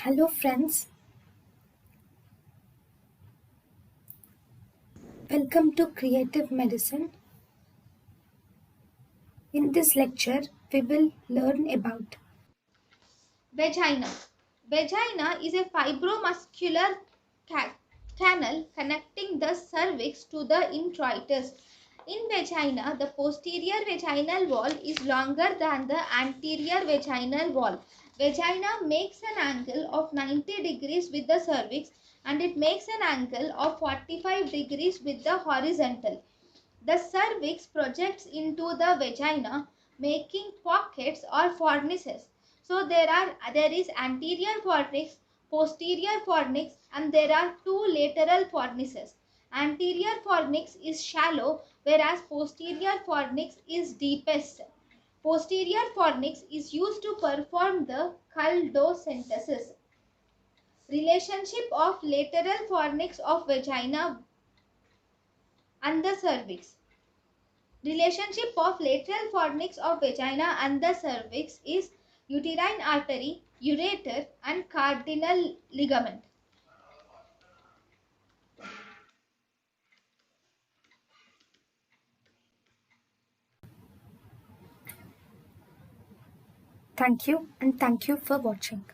Hello, friends. Welcome to Creative Medicine. In this lecture, we will learn about Vagina. Vagina is a fibromuscular ca- canal connecting the cervix to the introitus. In vagina, the posterior vaginal wall is longer than the anterior vaginal wall. Vagina makes an angle of 90 degrees with the cervix and it makes an angle of 45 degrees with the horizontal. The cervix projects into the vagina, making pockets or fornices. So there is anterior fornix, posterior fornix, and there are two lateral fornices. Anterior fornix is shallow, whereas posterior fornix is deepest. Posterior fornix is used to perform the culdocentesis. Relationship of lateral fornix of vagina and the cervix. Relationship of lateral fornix of vagina and the cervix is uterine artery, ureter, and cardinal ligament. thank you and thank you for watching.